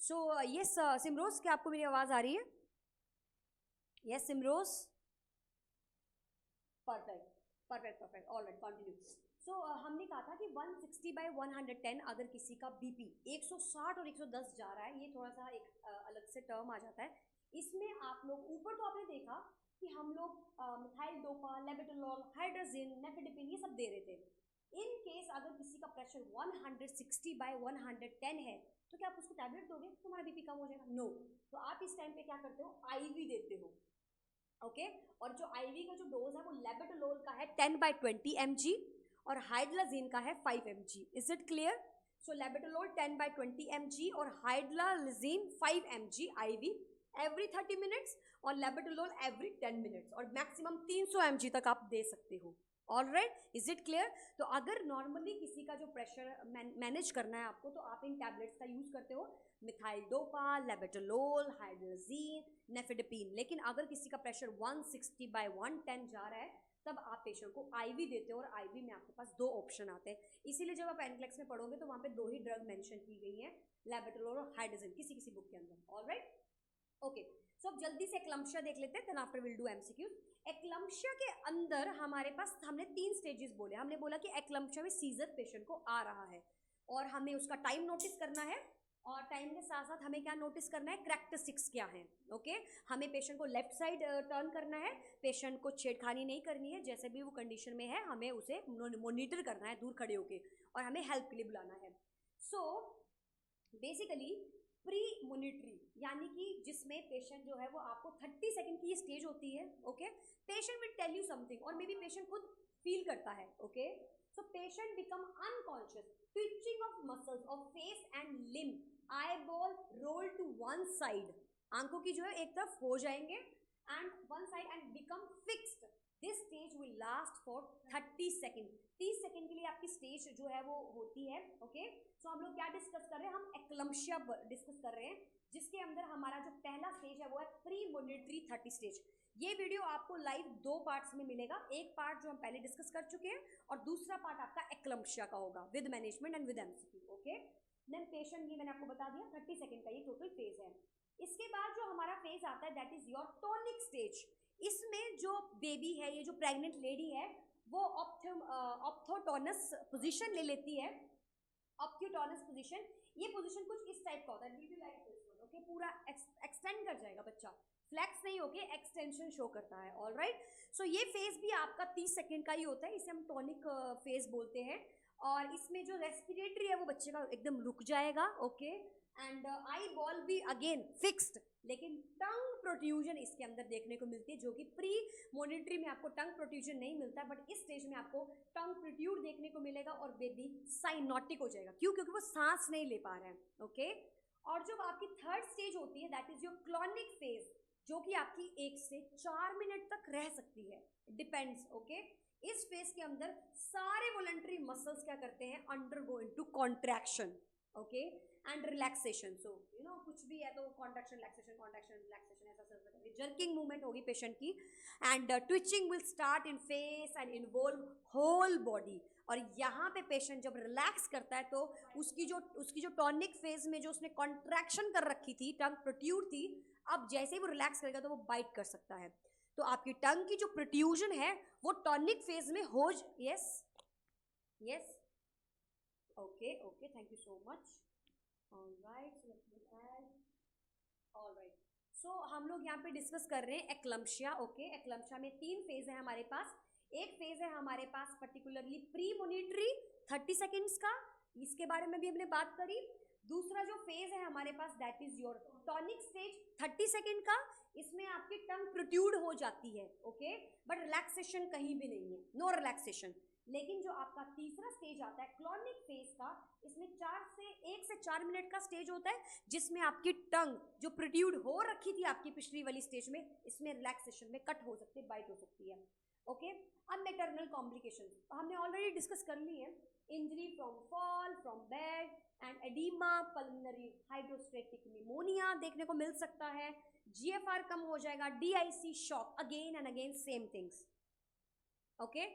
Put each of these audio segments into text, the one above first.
So yes सिमरोज, क्या आपको मेरी आवाज आ रही है? Yes Simroz, perfect perfect perfect, alright continue. So हमने कहा था कि 160/110 अगर किसी का बीपी 160 और 110 जा रहा है, ये थोड़ा सा एक अलग से टर्म आ जाता है। इसमें आप लोग ऊपर तो आपने देखा कि हम लोग मिथाइल डोपा, लेबेटोलॉल, हाइड्रोजिन, नेफेडिपिन ये सब दे रहे थे। इन केस अगर किसी का प्रेशर 160/110 है तो क्या आप उसको टैबलेट दोगे? तुम्हारा बीपी कम हो जाएगा? नो। तो आप इस टाइम पे क्या करते हो? आईवी देते हो। ओके और जो आईवी का जो डोज है वो लेबेटोलोल का है 10/20 mg और हाइड्राजीन का है 5 mg। Is it clear? So labetalol 10/20 mg और hydralazine 5 mg IV every 30 minutes और लेबेटोलोल एवरी 10 मिनट्स और मैक्सिमम 300 mg तक आप दे सकते हो। Alright, is it clear? तो अगर नॉर्मली किसी का जो प्रेशर मैनेज करना है आपको तो आप इन टैबलेट्स का यूज करते हो, मिथाइल डोपा, लेबेटोलोल, हाइड्रोजीन, नेफेडिपिन। लेकिन अगर किसी का प्रेशर 160/110 जा रहा है तब आप पेशेंट को आईवी देते हो और आईवी में आपके पास दो ऑप्शन आते हैं। इसीलिए जब आप एनक्लेक्स में पढ़ोगे तो वहां पे दो ही ड्रग मेंशन की गई हैं, लेबेटोलोल और हाइड्रोजीन, किसी किसी बुक के अंदर। Alright, okay. सो अब जल्दी से एक्लम्शिया देख लेते हैं, then after will do MCQs. Eclampsia के अंदर हमारे पास हमने 3 स्टेजेस बोले। हमने बोला कि एक्लम्शिया में सीजर पेशेंट को आ रहा है और हमें उसका टाइम नोटिस करना है और टाइम के साथ साथ हमें क्या नोटिस करना है? कैरेक्टरिस्टिक्स क्या हैं। ओके हमें पेशेंट को लेफ्ट साइड टर्न करना है, पेशेंट को छेड़खानी नहीं करनी है, जैसे भी वो कंडीशन में है हमें उसे मॉनिटर करना है दूर खड़े होके और हमें हेल्प के लिए बुलाना है। सो बेसिकली प्री मॉनिटरी यानी कि जिसमें पेशेंट जो है वो आपको 30 सेकंड की ये स्टेज होती है। Okay patient will tell you something और मे बी पेशेंट खुद फील करता है। Okay so patient become unconscious, twitching of muscles of face and limb, eyeball roll to one side, आंखों की जो है एक तरफ हो जाएंगे and one side and become fixed. This stage will last for 30 seconds. 30 second के लिए आपकी स्टेज जो है वो होती है। ओके सो हम लोग क्या डिस्कस कर रहे हैं? हम एक्लम्शिया डिस्कस कर रहे हैं जिसके अंदर हमारा जो पहला स्टेज है वो है प्री मॉनिटरी 30 स्टेज। ये वीडियो आपको लाइव 2 पार्ट्स में मिलेगा, एक पार्ट जो हम पहले डिस्कस कर चुके हैं और दूसरा पार्ट आपका एक्लम्शिया का होगा with management and with MCQ. Okay then patient, ये मैंने आपको बता दिया 30 सेकंड का ये टोटल फेज है। इसके बाद जो हमारा फेज आता है that is your tonic stage. इसमें जो बेबी है, ये जो प्रेग्नेंट लेडी है वो ऑप्थोटोनस पोजीशन ले लेती है। ऑप्थोटोनस पोजीशन, ये पोजीशन कुछ इस टाइप का होता है, video like this one. Okay पूरा एक्सटेंड कर जाएगा बच्चा, फ्लैक्स नहीं होके एक्सटेंशन शो करता है। ऑलराइट सो ये फेज भी आपका 30 सेकंड का ही होता है, इसे हम टॉनिक फेज बोलते हैं। और इसमें जो रेस्पिरेटरी है वो बच्चे का एकदम रुक जाएगा। ओके एंड आई बॉल भी अगेन फिक्स्ड, लेकिन टंग प्रोट्यूजन इसके अंदर देखने को मिलती है जो कि प्री मॉनिटरी में आपको टंग प्रोट्यूजन नहीं मिलता, बट इस स्टेज में आपको टंग प्रोट्यूड देखने को मिलेगा और बेबी साइनोटिक हो जाएगा। क्यों? क्योंकि वो सांस नहीं ले पा रहे हैं। ओके और जो आपकी थर्ड स्टेज होती है that is your clonic phase, जो कि आपकी 1 से 4 मिनट तक रह सकती है, डिपेंड्स। ओके इस फेज के अंदर सारे वॉलंटरी मसल्स क्या करते हैं? Undergo into contraction. Okay and relaxation. So you know कुछ भी है तो कॉन्ट्रैक्शन रिलैक्सेशन ऐसा सब जर्किंग मूवमेंट होगी पेशेंट की and twitching will start in face and involve whole body. और यहाँ पे पेशेंट जब रिलैक्स करता है तो उसकी जो टॉनिक फेज में जो उसने कॉन्ट्रैक्शन कर रखी थी, टंग प्रोट्यूड थी, अब जैसे ही वो रिलैक्स करेगा तो वो बाइट कर सकता है। तो आपकी टंग की जो प्रोट्यूजन है वो टॉनिक फेज में हो। Yes yes okay okay thank you so much. Alright so let me add. Alright so हम लोग यहाँ पे डिस्कस कर रहे हैं एक्लम्शिया। ओके एक्लम्शिया में 3 फेज है हमारे पास। एक फेज है हमारे पास पर्टिकुलरली प्री मॉनिटरी 30 सेकेंड्स का, इसके बारे में भी हमने बात करी। दूसरा जो फेज है हमारे पास that is your tonic stage 30 second का, इसमें आपकी टंग प्रोट्यूड हो जाती है। ओके बट रिलैक्सेशन कहीं भी नहीं है, नो रिलैक्सेशन। लेकिन जो आपका तीसरा स्टेज आता है क्लॉनिक फेज का, इसमें 1 से 4 मिनट का स्टेज होता है जिसमें आपकी टंग जो प्रोट्यूड हो रखी थी आपकी पिछली वाली स्टेज में, इसमें रिलैक्सेशन में कट हो सकती है, बाइट हो सकती है। ओके अब मैटरनल कॉम्प्लिकेशन हमने ऑलरेडी डिस्कस कर ली है। Injury from fall from bed and oedema, pulmonary hydrostatic pneumonia देखने को मिल सकता है। जीएफआर कम हो जाएगा, DIC shock, again and again same things. Okay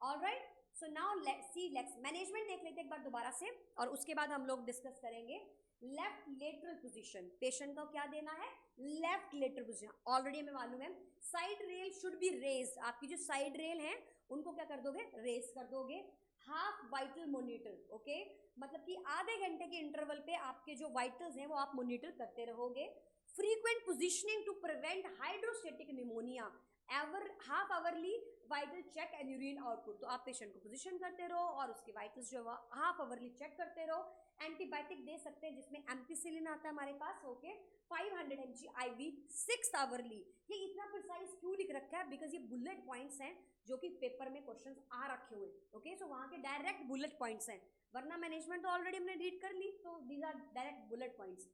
alright so now let's see, let's management देख लेते हैं एक बार दोबारा से और उसके बाद हम लोग डिस्कस करेंगे लेफ्ट लेटरल पोजीशन, पेशेंट को क्या देना है, लेफ्ट लेटरल पोजीशन। ऑलरेडी हमें मालूम है side rail should be raised, आपकी जो साइड रेल है उनको क्या कर दोगे, रेज कर दोगे। हाफ वाइटल मॉनिटर, ओके, मतलब कि आधे घंटे के इंटरवल पे आपके जो वाइटल्स हैं वो आप मॉनिटर करते रहोगे। Frequent positioning to prevent hydrostatic pneumonia, ever half hourly vital check and urine output, तो आप पेशेंट को पोजीशन करते रहो और उसके वाइटल्स जो है हाफ आवरली चेक करते रहो। एंटीबायोटिक दे सकते हैं जिसमें एम्पिसिलिन आता है हमारे पास, ओके, 500 mg IV 6 आवरली। ये इतना प्रिसाइज क्यों लिख रखा है, बिकॉज ये बुलेट पॉइंट्स हैं जो कि पेपर में क्वेश्चंस आ रखे हुए, ओके, सो वहाँ के डायरेक्ट बुलेट पॉइंट्स हैं, वरना मैनेजमेंट तो ऑलरेडी हमने रीड कर ली, तो these are direct bullet points.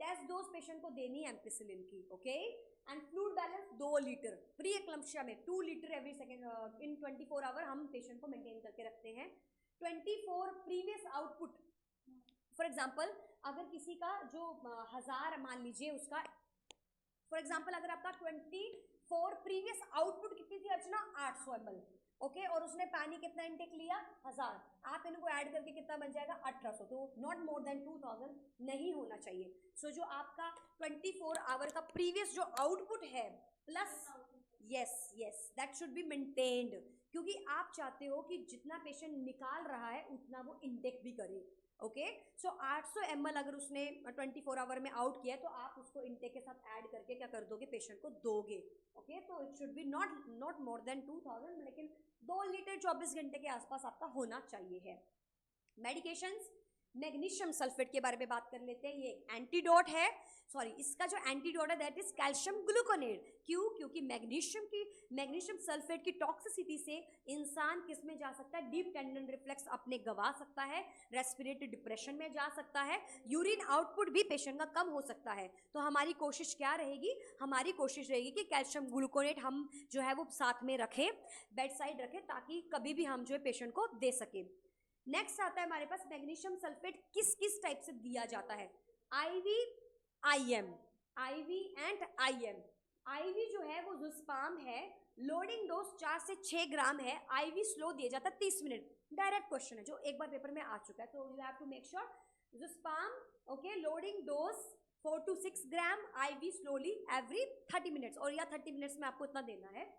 Test dose patient को देनी है एम्पिसिलिन की, okay, and fluid balance 2 litre pre eclampsia में, 2 litre every second in 24 hour हम पेशेंट को मेंटेन करके रखते हैं। 24 प्रीवियस आउटपुट, फॉर एग्जाम्पल अगर किसी का जो 1000 मान लीजिए उसका, फॉर एग्जाम्पल अगर आपका 24 प्रीवियस आउटपुट कितनी थी अर्चना, 800 ml, ओके, और उसने पानी कितना इनटेक लिया, 1000, आप इनको ऐड करके कितना बन जाएगा, 1800, तो नॉट मोर देन 2000 नहीं होना चाहिए। सो जो आपका 24 आवर का प्रीवियस जो आउटपुट है plus, yes yes, that should be maintained, क्योंकि आप चाहते हो कि जितना पेशेंट निकाल रहा है उतना वो इनटेक भी करे, ओके। सो 800 ml अगर उसने 24 आवर में आउट किया तो आप उसको इनटेक के साथ ऐड करके क्या कर दोगे, पेशेंट को दोगे, ओके। तो it should be not more than 2000, लेकिन 2 लीटर 24 घंटे के आसपास आपका होना चाहिए है। मेडिकेशंस, मैग्नीशियम सल्फेट के बारे में बात कर लेते हैं। ये एंटीडोट है, सॉरी, इसका जो एंटीडोट है दैट इज कैल्शियम ग्लूकोनेट। क्यों? क्योंकि मैग्नीशियम सल्फेट की टॉक्सिसिटी से इंसान किस में जा सकता है, डीप टेंडन रिफ्लेक्स अपने गवा सकता है, रेस्पिरेटरी डिप्रेशन में जा सकता है, यूरिन आउटपुट भी पेशेंट का कम हो सकता है। तो हमारी कोशिश क्या रहेगी, हमारी कोशिश रहेगी कि कैल्शियम ग्लूकोनेट हम जो है वो साथ में रखें, बेड साइड रखें, ताकि कभी भी हम जो है पेशेंट को दे सकें। नेक्स्ट आता है हमारे पास मैग्नीशियम सल्फेट किस किस टाइप से दिया जाता है, IV IM, IV and IM। IV जो है वो जुस्पाम है, लोडिंग डोज 4 से 6 ग्राम है, IV स्लो दिया जाता है 30 मिनट। डायरेक्ट क्वेश्चन है जो एक बार पेपर में आ चुका है, तो you have to make sure Zuspan, okay, loading dose 4 to 6 gram, IV slowly every 30 minutes, और या 30 मिनट्स में आपको इतना देना है।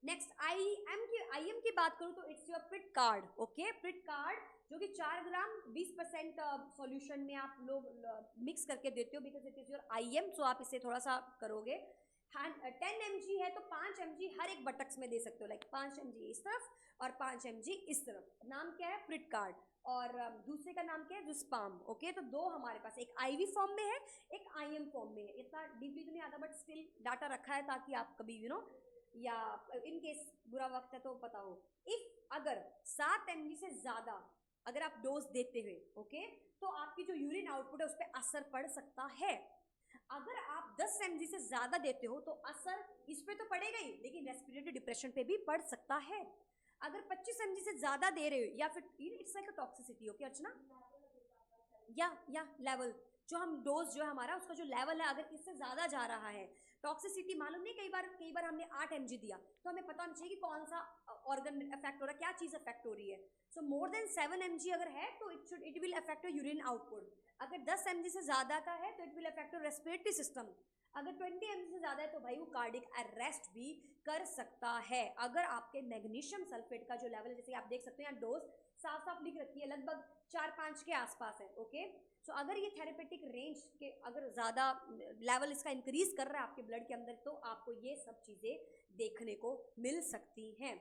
नेक्स्ट IM की बात करूँ तो it's your pretty card, okay, pretty card जो कि 4 ग्राम 20% सॉल्यूशन में आप लोग मिक्स करके देते हो, because it is your IM, सो आप इसे थोड़ा सा करोगे। 10 mg है तो 5 mg हर एक बटक्स में दे सकते हो, लाइक 5 mg इस तरफ और 5 mg इस तरफ। नाम क्या है, प्रिट कार्ड, और दूसरे का नाम क्या है, जुस्पाम, ओके। तो दो हमारे पास, एक IV फॉर्म में है, एक IM फॉर्म में है। इतना डीपली तो नहीं आता, बट स्टिल डाटा रखा है ताकि आप कभी या इन केस बुरा वक्त है तो पता हो। इफ अगर 7 mg से ज्यादा अगर आप डोज देते हुए, ओके, तो आपकी जो यूरिन आउटपुट है उस पर असर पड़ सकता है। अगर आप 10 mg से ज्यादा देते हो तो असर इस पे तो पड़ेगा ही, लेकिन रेस्पिरेटरी डिप्रेशन पे भी पड़ सकता है। अगर 25 mg से ज्यादा दे रहे हो, या फिर it's like a toxicity, okay Archana, या लेवल जो हम डोज जो है हमारा उसका जो लेवल है अगर इससे ज्यादा जा रहा है, टॉक्सिसिटी मालूम नहीं, कई बार हमने 8 mg दिया तो हमें पता होना चाहिए कि कौन सा ऑर्गन अफेक्ट हो रहा है, क्या चीज अफेक्ट हो रही है। सो मोर देन 7 mg अगर है तो it will affect urine output. अगर 10 mg से ज्यादा का है तो it will affect respiratory system. अगर 20 mg से ज्यादा है तो भाई वो कार्डिक अरेस्ट भी कर सकता है। अगर आपके मैग्नीशियम सल्फेट का जो लेवल है, जैसे आप देख सकते हैं डोज साफ साफ लिख रखी है, लगभग 4-5 के आसपास है, ओके। सो अगर ये थेरेपेटिक रेंज के अगर ज़्यादा लेवल इसका इंक्रीज कर रहा है आपके ब्लड के अंदर, तो आपको ये सब चीज़ें देखने को मिल सकती हैं।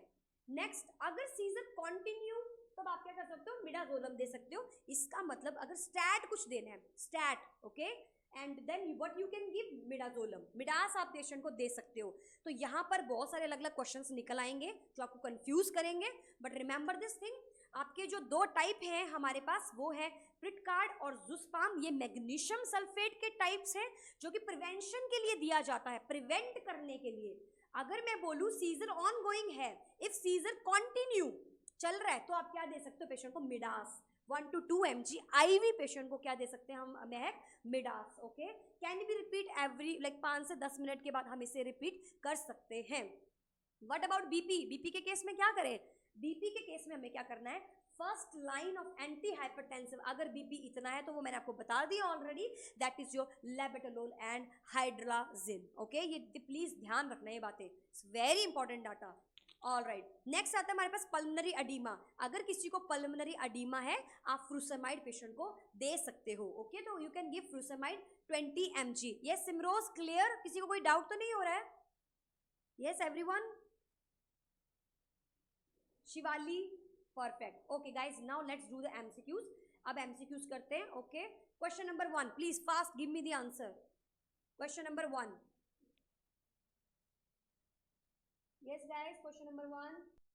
नेक्स्ट, अगर सीजर कॉन्टिन्यू तब आप क्या कर सकते हो, मिडाजोलम दे सकते हो। इसका मतलब अगर स्टैट कुछ देना है, stat, okay, and then what you can give, midazolam, midaz आप पेशेंट को दे सकते हो। तो यहाँ पर बहुत सारे अलग अलग क्वेश्चंस निकल आएंगे जो आपको कंफ्यूज करेंगे, बट रिमेंबर दिस थिंग, आपके जो 2 टाइप हैं हमारे पास वो है प्रिट कार्ड और जुस्पाम। ये मैग्नीशियम सल्फेट के टाइप्स हैं जो कि प्रिवेंशन के लिए दिया जाता है, प्रिवेंट करने के लिए। अगर मैं बोलूँ सीजर ऑन गोइंग है, इफ सीजर कॉन्टिन्यू चल रहा है, तो आप क्या दे सकते हो पेशेंट को, Midas 1 to 2 mg IV patient को क्या दे सकते हैं हम, महक, Midas, okay. Can be repeat every like 5 से 10 मिनट के बाद हम इसे रिपीट कर सकते हैं। What about BP? BP के केस में क्या करें, BP के केस में हमें क्या करना है, first line of anti hypertensive अगर बीपी इतना है तो वो मैंने आपको बता दिया already, that is your labetalol and hydralazine. Okay, ये प्लीज ध्यान रखना ये बातें, it's very important data. All right, next आता है हमारे पास पल्मोनरी अडीमा। अगर किसी को पल्मोनरी अडीमा है आप फ्रूसेमाइड पेशेंट को दे सकते हो। ओके, तो you can give frusemide 20 mg। Yes Simroz, clear? किसी को कोई डाउट तो नहीं हो रहा है? Yes everyone? Shivali, perfect. Okay guys, now let's do the MCQs. अब एमसीक्यूज करते हैं। Okay, question number 1, please fast give me the answer. Question number 1, yes guys, question number 1,